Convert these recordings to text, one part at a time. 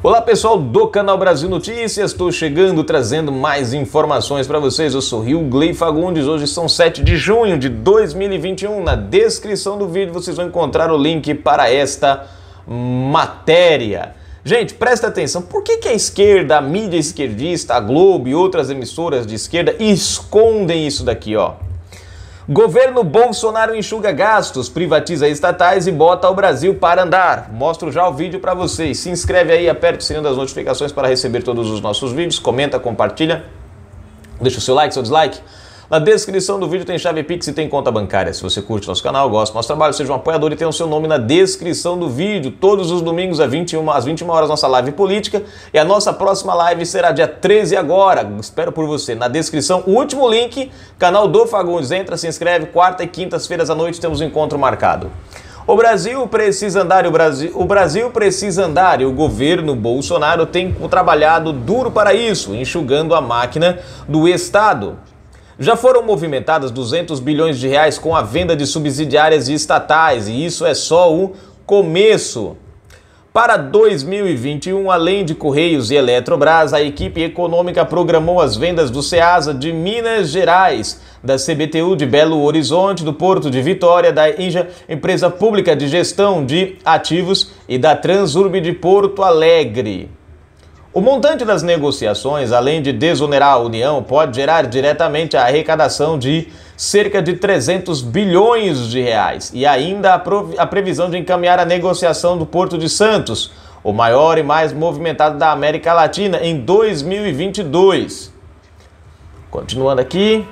Olá pessoal do canal Brasil Notícias, estou chegando trazendo mais informações para vocês. Eu sou Rilgley Fagundes, hoje são 7 de junho de 2021. Na descrição do vídeo vocês vão encontrar o link para esta matéria. Gente, presta atenção, por que a esquerda, a mídia esquerdista, a Globo e outras emissoras de esquerda escondem isso daqui, ó? Governo Bolsonaro enxuga gastos, privatiza estatais e bota o Brasil para andar. Mostro já o vídeo para vocês. Se inscreve aí, aperte o sininho das notificações para receber todos os nossos vídeos. Comenta, compartilha, deixa o seu like, seu dislike. Na descrição do vídeo tem chave Pix e tem conta bancária. Se você curte nosso canal, gosta do nosso trabalho, seja um apoiador e tenha o seu nome na descrição do vídeo. Todos os domingos às 21 horas nossa live política. E a nossa próxima live será dia 13 agora. Espero por você. Na descrição, o último link, canal do Fagundes. Entra, se inscreve. Quarta e quintas-feiras à noite temos um encontro marcado. O Brasil precisa andar, o Brasil precisa andar e o governo Bolsonaro tem trabalhado duro para isso, enxugando a máquina do Estado. Já foram movimentadas 200 bilhões de reais com a venda de subsidiárias e estatais, e isso é só o começo. Para 2021, além de Correios e Eletrobras, a equipe econômica programou as vendas do Ceasa de Minas Gerais, da CBTU de Belo Horizonte, do Porto de Vitória, da INJA, Empresa Pública de Gestão de Ativos, e da Transurb de Porto Alegre. O montante das negociações, além de desonerar a União, pode gerar diretamente a arrecadação de cerca de 300 bilhões de reais e ainda a previsão de encaminhar a negociação do Porto de Santos, o maior e mais movimentado da América Latina, em 2022. Continuando aqui,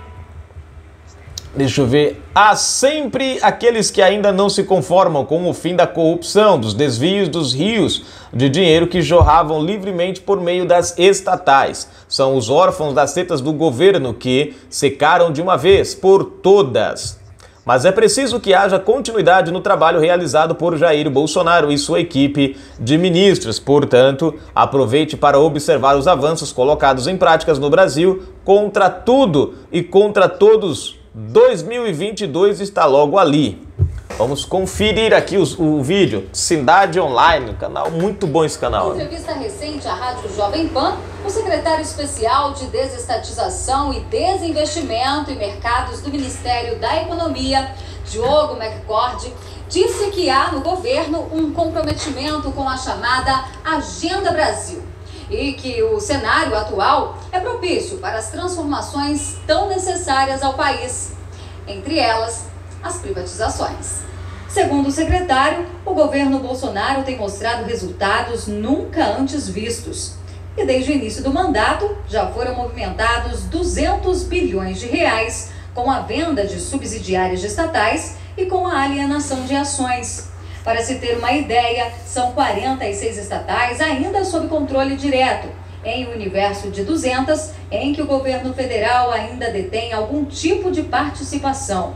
deixa eu ver. Há sempre aqueles que ainda não se conformam com o fim da corrupção, dos desvios dos rios de dinheiro que jorravam livremente por meio das estatais. São os órfãos das tetas do governo que secaram de uma vez por todas. Mas é preciso que haja continuidade no trabalho realizado por Jair Bolsonaro e sua equipe de ministros. Portanto, aproveite para observar os avanços colocados em práticas no Brasil contra tudo e contra todos. 2022 está logo ali. Vamos conferir aqui o vídeo. Cidade Online, canal muito bom esse canal. Em entrevista recente à Rádio Jovem Pan, o secretário especial de Desestatização e Desinvestimento em Mercados do Ministério da Economia, Diogo McCord, disse que há no governo um comprometimento com a chamada Agenda Brasil e que o cenário atual é propício para as transformações tão necessárias ao país, entre elas as privatizações. Segundo o secretário, o governo Bolsonaro tem mostrado resultados nunca antes vistos. E desde o início do mandato, já foram movimentados 200 bilhões de reais com a venda de subsidiárias estatais e com a alienação de ações. Para se ter uma ideia, são 46 estatais ainda sob controle direto, em um universo de 200 em que o governo federal ainda detém algum tipo de participação.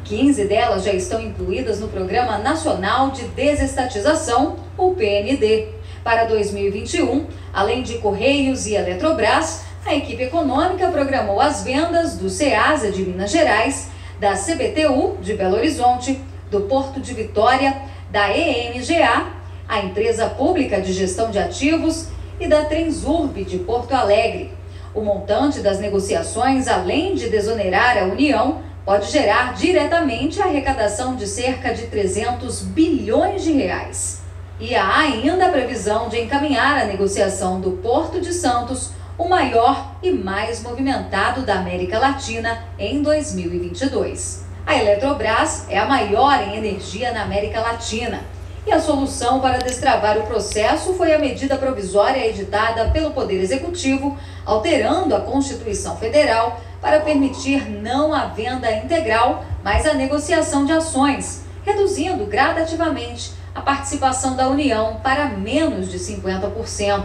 15 delas já estão incluídas no Programa Nacional de Desestatização, o PND. Para 2021, além de Correios e Eletrobras, a equipe econômica programou as vendas do Ceasa de Minas Gerais, da CBTU de Belo Horizonte, do Porto de Vitória, da EMGA, a Empresa Pública de Gestão de Ativos, e da Transurb de Porto Alegre. O montante das negociações, além de desonerar a União, pode gerar diretamente a arrecadação de cerca de 300 bilhões de reais. E há ainda a previsão de encaminhar a negociação do Porto de Santos, o maior e mais movimentado da América Latina, em 2022. A Eletrobras é a maior em energia na América Latina. E a solução para destravar o processo foi a medida provisória editada pelo Poder Executivo, alterando a Constituição Federal para permitir não a venda integral, mas a negociação de ações, reduzindo gradativamente a participação da União para menos de 50%.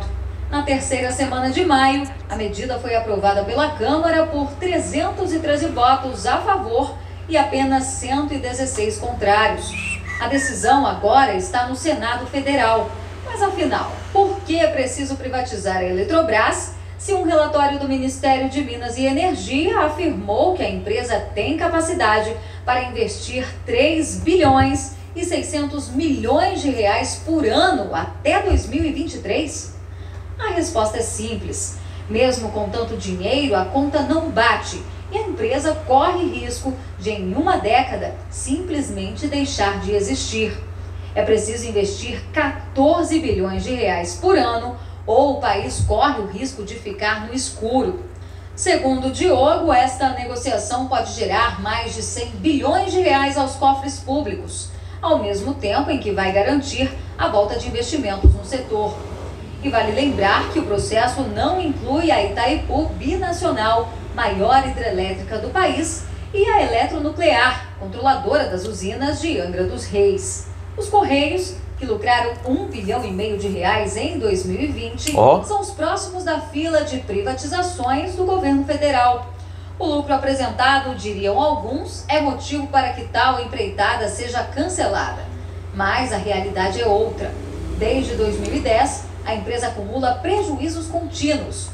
Na terceira semana de maio, a medida foi aprovada pela Câmara por 313 votos a favor e apenas 116 contrários. A decisão agora está no Senado Federal. Mas afinal, por que é preciso privatizar a Eletrobras se um relatório do Ministério de Minas e Energia afirmou que a empresa tem capacidade para investir 3 bilhões e 600 milhões de reais por ano até 2023? A resposta é simples. Mesmo com tanto dinheiro, a conta não bate e a empresa corre risco de, em uma década, simplesmente deixar de existir. É preciso investir 14 bilhões de reais por ano ou o país corre o risco de ficar no escuro. Segundo Diogo, esta negociação pode gerar mais de 100 bilhões de reais aos cofres públicos, ao mesmo tempo em que vai garantir a volta de investimentos no setor. E vale lembrar que o processo não inclui a Itaipu Binacional, maior hidrelétrica do país, e a Eletronuclear, controladora das usinas de Angra dos Reis. Os Correios, que lucraram 1,5 bilhão de reais em 2020, são os próximos da fila de privatizações do governo federal. O lucro apresentado, diriam alguns, é motivo para que tal empreitada seja cancelada. Mas a realidade é outra. Desde 2010, a empresa acumula prejuízos contínuos.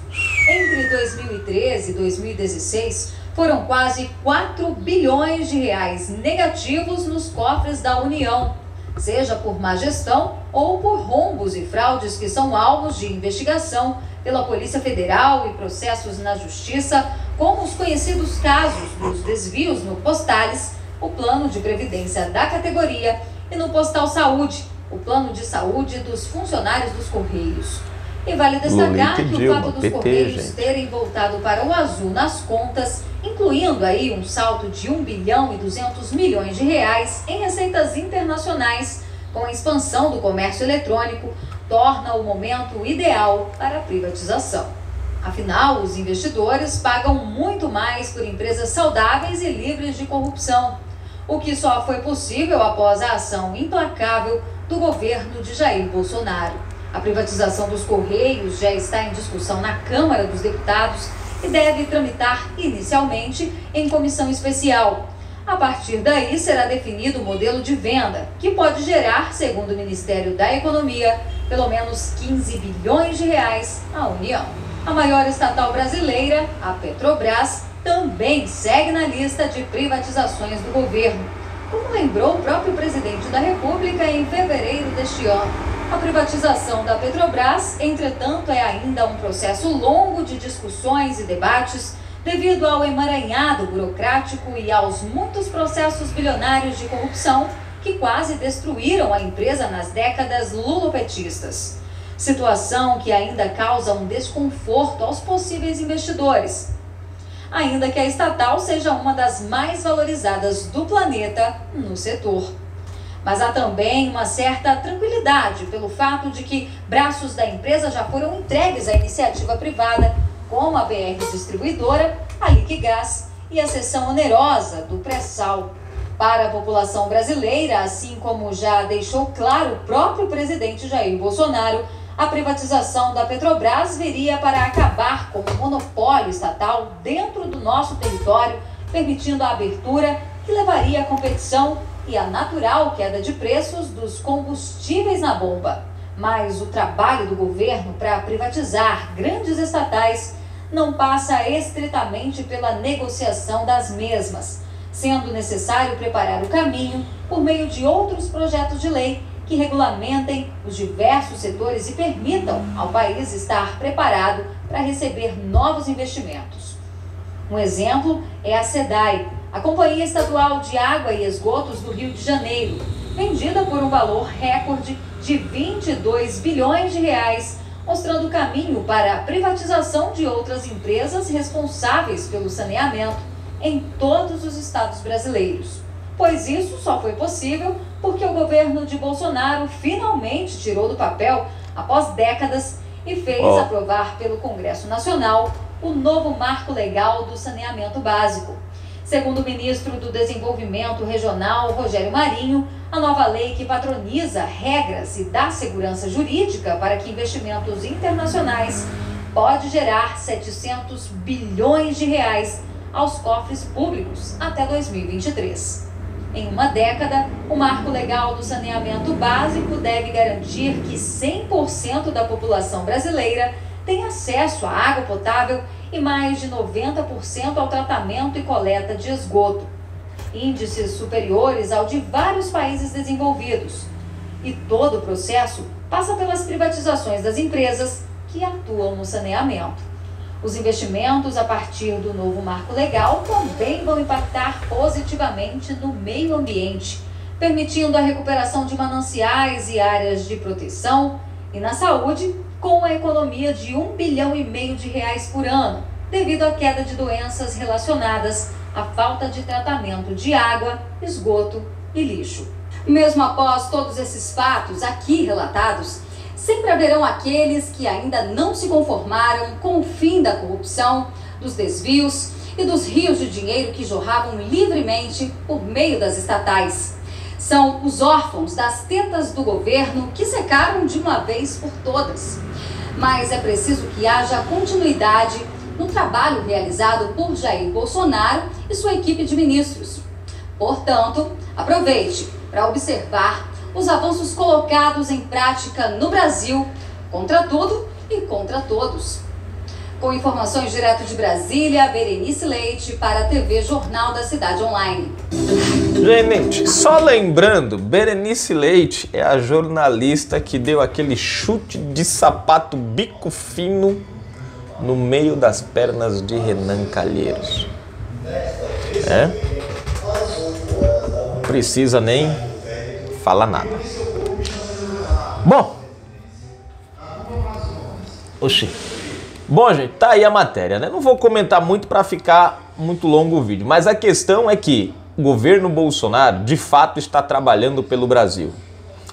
Entre 2013 e 2016, foram quase 4 bilhões de reais negativos nos cofres da União, seja por má gestão ou por rombos e fraudes que são alvos de investigação pela Polícia Federal e processos na Justiça, como os conhecidos casos dos desvios no Postales, o plano de previdência da categoria, e no Postal Saúde, o plano de saúde dos funcionários dos Correios. E vale destacar que o fato dos Correios terem voltado para o azul nas contas, incluindo aí um salto de 1 bilhão e 200 milhões de reais em receitas internacionais, com a expansão do comércio eletrônico, torna o momento ideal para a privatização. Afinal, os investidores pagam muito mais por empresas saudáveis e livres de corrupção, o que só foi possível após a ação implacável do governo de Jair Bolsonaro. A privatização dos Correios já está em discussão na Câmara dos Deputados e deve tramitar inicialmente em comissão especial. A partir daí será definido o modelo de venda, que pode gerar, segundo o Ministério da Economia, pelo menos 15 bilhões de reais à União. A maior estatal brasileira, a Petrobras, também segue na lista de privatizações do governo, como lembrou o próprio presidente da República em fevereiro deste ano. A privatização da Petrobras, entretanto, é ainda um processo longo de discussões e debates devido ao emaranhado burocrático e aos muitos processos bilionários de corrupção que quase destruíram a empresa nas décadas lulopetistas. Situação que ainda causa um desconforto aos possíveis investidores, ainda que a estatal seja uma das mais valorizadas do planeta no setor. Mas há também uma certa tranquilidade pelo fato de que braços da empresa já foram entregues à iniciativa privada, como a BR Distribuidora, a Liquigás e a cessão onerosa do pré-sal. Para a população brasileira, assim como já deixou claro o próprio presidente Jair Bolsonaro, a privatização da Petrobras viria para acabar com o monopólio estatal dentro do nosso território, permitindo a abertura que levaria à competição e à natural queda de preços dos combustíveis na bomba. Mas o trabalho do governo para privatizar grandes estatais não passa estritamente pela negociação das mesmas, sendo necessário preparar o caminho por meio de outros projetos de lei que regulamentem os diversos setores e permitam ao país estar preparado para receber novos investimentos. Um exemplo é a SEDAI, a Companhia Estadual de Água e Esgotos do Rio de Janeiro, vendida por um valor recorde de 22 bilhões de reais, mostrando o caminho para a privatização de outras empresas responsáveis pelo saneamento em todos os estados brasileiros. Pois isso só foi possível porque o governo de Bolsonaro finalmente tirou do papel, após décadas, e fez aprovar pelo Congresso Nacional o novo marco legal do saneamento básico. Segundo o ministro do Desenvolvimento Regional, Rogério Marinho, a nova lei que patroniza regras e dá segurança jurídica para que investimentos internacionais pode gerar 700 bilhões de reais aos cofres públicos até 2023. Em uma década, o marco legal do saneamento básico deve garantir que 100% da população brasileira tem acesso à água potável e mais de 90% ao tratamento e coleta de esgoto, índices superiores ao de vários países desenvolvidos. E todo o processo passa pelas privatizações das empresas, que atuam no saneamento. Os investimentos a partir do novo marco legal também vão impactar positivamente no meio ambiente, permitindo a recuperação de mananciais e áreas de proteção, e na saúde, com a economia de R$1,5 bilhão por ano, devido à queda de doenças relacionadas à falta de tratamento de água, esgoto e lixo. Mesmo após todos esses fatos aqui relatados, sempre haverão aqueles que ainda não se conformaram com o fim da corrupção, dos desvios e dos rios de dinheiro que jorravam livremente por meio das estatais. São os órfãos das tetas do governo que secaram de uma vez por todas. Mas é preciso que haja continuidade no trabalho realizado por Jair Bolsonaro e sua equipe de ministros. Portanto, aproveite para observar os avanços colocados em prática no Brasil, contra tudo e contra todos. Com informações direto de Brasília, Berenice Leite para a TV Jornal da Cidade Online. Gente, só lembrando, Berenice Leite é a jornalista que deu aquele chute de sapato bico fino no meio das pernas de Renan Calheiros. Não precisa nem falar nada. Bom. Bom, gente, tá aí a matéria, né? Não vou comentar muito para ficar muito longo o vídeo, mas a questão é que o governo Bolsonaro, de fato, está trabalhando pelo Brasil,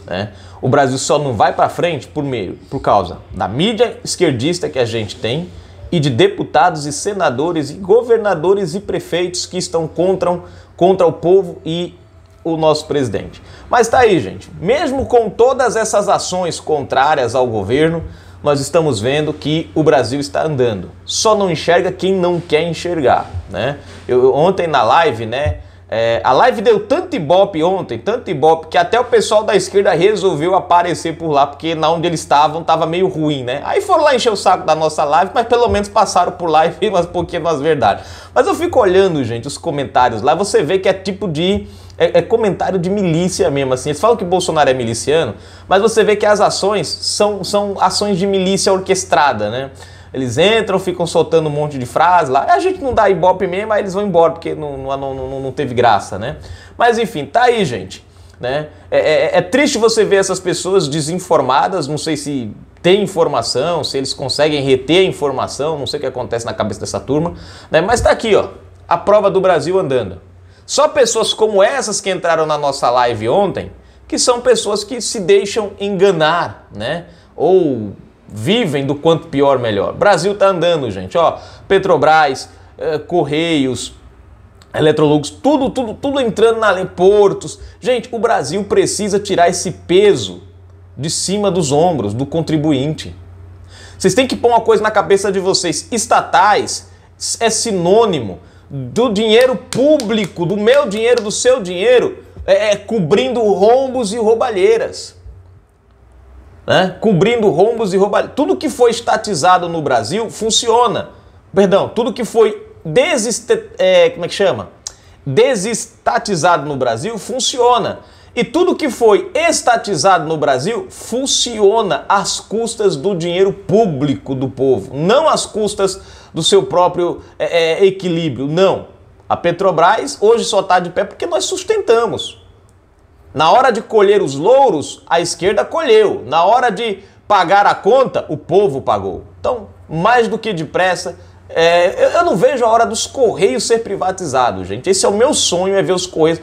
né? O Brasil só não vai para frente por causa da mídia esquerdista que a gente tem e de deputados e senadores e governadores e prefeitos que estão contra o povo e o nosso presidente. Mas tá aí, gente. Mesmo com todas essas ações contrárias ao governo, nós estamos vendo que o Brasil está andando. Só não enxerga quem não quer enxergar, né? Ontem na live, né? A live deu tanto ibope ontem, tanto ibope, que até o pessoal da esquerda resolveu aparecer por lá, porque na onde eles estavam tava meio ruim, né? Aí foram lá encher o saco da nossa live, mas pelo menos passaram por lá e viram umas pouquinhas verdades. Mas eu fico olhando, gente, os comentários lá, você vê que é tipo de... É comentário de milícia mesmo, assim. Eles falam que Bolsonaro é miliciano, mas você vê que as ações são ações de milícia orquestrada, né? Eles entram, ficam soltando um monte de frase lá. A gente não dá ibope mesmo, aí eles vão embora, porque não teve graça, né? Mas enfim, tá aí, gente, né? É triste você ver essas pessoas desinformadas, não sei se tem informação, se eles conseguem reter a informação, não sei o que acontece na cabeça dessa turma, né? Mas tá aqui, ó, a prova do Brasil andando. Só pessoas como essas que entraram na nossa live ontem, que são pessoas que se deixam enganar, né? Ou vivem do quanto pior, melhor. Brasil tá andando, gente, ó. Petrobras, Correios, Electrolux, tudo entrando na lei, portos. Gente, o Brasil precisa tirar esse peso de cima dos ombros do contribuinte. Vocês têm que pôr uma coisa na cabeça de vocês. Estatais é sinônimo do dinheiro público, do meu dinheiro, do seu dinheiro, cobrindo rombos e roubalheiras. Né? Cobrindo rombos e roubalheiras. Tudo que foi estatizado no Brasil funciona. Perdão, tudo que foi desestatizado no Brasil funciona. E tudo que foi estatizado no Brasil funciona às custas do dinheiro público do povo, não às custas do seu próprio equilíbrio, não. A Petrobras hoje só está de pé porque nós sustentamos. Na hora de colher os louros, a esquerda colheu. Na hora de pagar a conta, o povo pagou. Então, mais do que depressa, eu não vejo a hora dos Correios ser privatizados, gente. Esse é o meu sonho, é ver os Correios.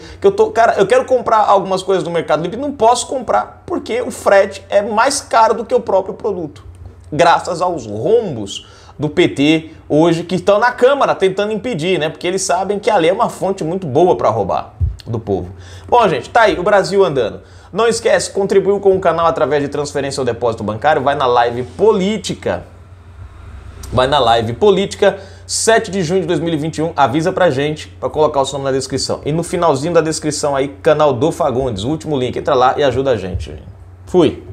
Cara, eu quero comprar algumas coisas no Mercado Livre e não posso comprar porque o frete é mais caro do que o próprio produto. Graças aos rombos do PT hoje que estão na Câmara tentando impedir, né? Porque eles sabem que a lei é uma fonte muito boa para roubar do povo. Bom, gente, tá aí, o Brasil andando. Não esquece, contribuiu com o canal através de transferência ou depósito bancário, vai na live política. Vai na live política, 7 de junho de 2021, avisa pra gente, pra colocar o seu nome na descrição. E no finalzinho da descrição aí, canal do Fagundes, o último link, entra lá e ajuda a gente. Fui!